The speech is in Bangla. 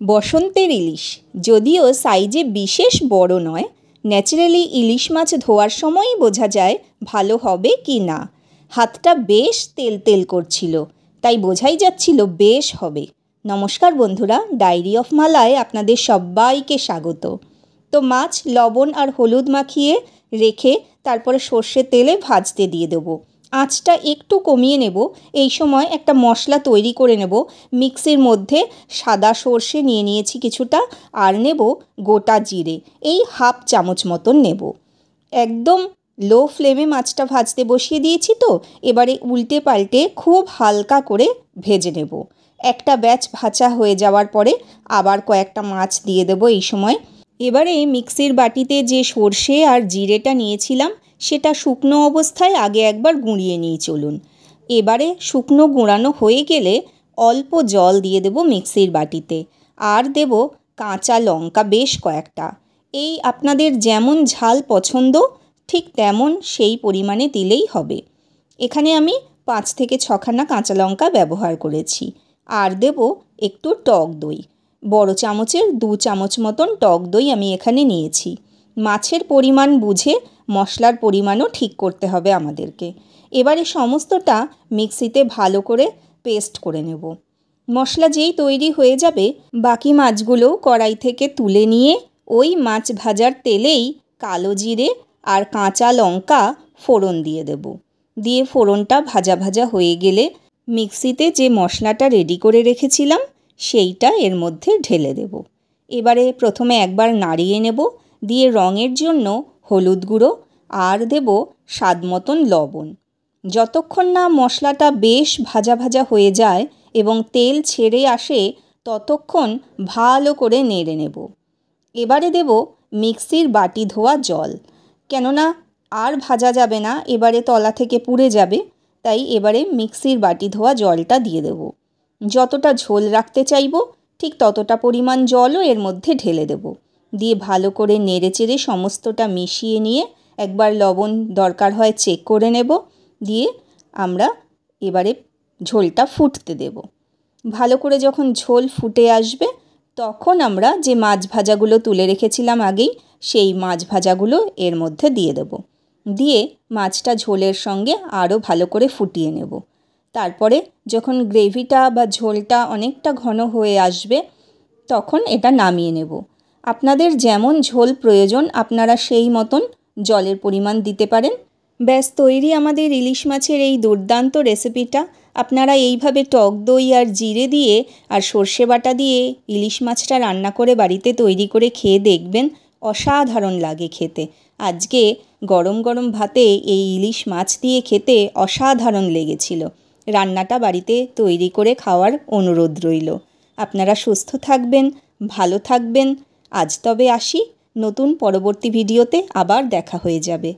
বসন্তের ইলিশ যদিও সাইজে বিশেষ বড় নয়, ন্যাচারালি ইলিশ মাছ ধোয়ার সময়ই বোঝা যায় ভালো হবে কি না। হাতটা বেশ তেল তেল করছিল, তাই বোঝাই যাচ্ছিল বেশ হবে। নমস্কার বন্ধুরা, ডায়েরি অফ মালায় আপনাদের সবাইকে স্বাগত। তো মাছ লবণ আর হলুদ মাখিয়ে রেখে তারপরে সর্ষের তেলে ভাজতে দিয়ে দেবো। আঁচটা একটু কমিয়ে নেব। এই সময় একটা মশলা তৈরি করে নেব। মিক্সির মধ্যে সাদা সর্ষে নিয়ে নিয়েছি কিছুটা, আর নেব গোটা জিরে, এই হাফ চামচ মতন নেব। একদম লো ফ্লেমে মাছটা ভাজতে বসিয়ে দিয়েছি, তো এবারে উল্টে পাল্টে খুব হালকা করে ভেজে নেব। একটা ব্যাচ ভাজা হয়ে যাওয়ার পরে আবার কয়েকটা মাছ দিয়ে দেবো এই সময়। এবারে মিক্সির বাটিতে যে সর্ষে আর জিরেটা নিয়েছিলাম সেটা শুকনো অবস্থায় আগে একবার গুঁড়িয়ে নিয়ে চলুন। এবারে শুকনো গুঁড়ানো হয়ে গেলে অল্প জল দিয়ে দেব মিক্সির বাটিতে, আর দেব কাঁচা লঙ্কা বেশ কয়েকটা। এই আপনাদের যেমন ঝাল পছন্দ ঠিক তেমন সেই পরিমাণে দিলেই হবে। এখানে আমি 5 থেকে 6খানা কাঁচা লঙ্কা ব্যবহার করেছি। আর দেব একটু টক দই, বড় চামচের 2 চামচ মতন টক দই আমি এখানে নিয়েছি। মাছের পরিমাণ বুঝে মশলার পরিমাণও ঠিক করতে হবে আমাদেরকে। এবারে সমস্তটা মিক্সিতে ভালো করে পেস্ট করে নেব। মশলা যেই তৈরি হয়ে যাবে, বাকি মাছগুলো কড়াই থেকে তুলে নিয়ে ওই মাছ ভাজার তেলেই কালো জিরে আর কাঁচা লঙ্কা ফোড়ন দিয়ে দেব। দিয়ে ফোড়নটা ভাজা ভাজা হয়ে গেলে মিক্সিতে যে মশলাটা রেডি করে রেখেছিলাম সেইটা এর মধ্যে ঢেলে দেব। এবারে প্রথমে একবার নাড়িয়ে নেব, দিয়ে রঙের জন্য হলুদ গুঁড়ো আর দেব স্বাদ মতন লবণ। যতক্ষণ না মশলাটা বেশ ভাজা ভাজা হয়ে যায় এবং তেল ছেড়ে আসে ততক্ষণ ভালো করে নেড়ে নেব। এবারে দেব মিক্সির বাটি ধোয়া জল, কেননা আর ভাজা যাবে না, এবারে তলা থেকে পুড়ে যাবে, তাই এবারে মিক্সির বাটি ধোয়া জলটা দিয়ে দেব। যতটা ঝোল রাখতে চাইব ঠিক ততটা পরিমাণ জলও এর মধ্যে ঢেলে দেব। দিয়ে ভালো করে নেড়েচেড়ে সমস্তটা মিশিয়ে নিয়ে একবার লবণ দরকার হয় চেক করে নেব। দিয়ে আমরা এবারে ঝোলটা ফুটতে দেব। ভালো করে যখন ঝোল ফুটে আসবে তখন আমরা যে মাছ ভাজাগুলো তুলে রেখেছিলাম আগেই, সেই মাছ ভাজাগুলো এর মধ্যে দিয়ে দেব। দিয়ে মাছটা ঝোলের সঙ্গে আরও ভালো করে ফুটিয়ে নেব। তারপরে যখন গ্রেভিটা বা ঝোলটা অনেকটা ঘন হয়ে আসবে তখন এটা নামিয়ে নেব। আপনাদের যেমন ঝোল প্রয়োজন আপনারা সেই মতন জলের পরিমাণ দিতে পারেন। ব্যাস তৈরি আমাদের ইলিশ মাছের এই দুর্দান্ত রেসিপিটা। আপনারা এইভাবে টক দই আর জিরে দিয়ে আর সর্ষে বাটা দিয়ে ইলিশ মাছটা রান্না করে বাড়িতে তৈরি করে খেয়ে দেখবেন, অসাধারণ লাগে খেতে। আজকে গরম গরম ভাতে এই ইলিশ মাছ দিয়ে খেতে অসাধারণ লেগেছিল। রান্নাটা বাড়িতে তৈরি করে খাওয়ার অনুরোধ রইল। আপনারা সুস্থ থাকবেন, ভালো থাকবেন। আজ তবে আসি, নতুন পরবর্তী ভিডিওতে আবার দেখা হয়ে যাবে।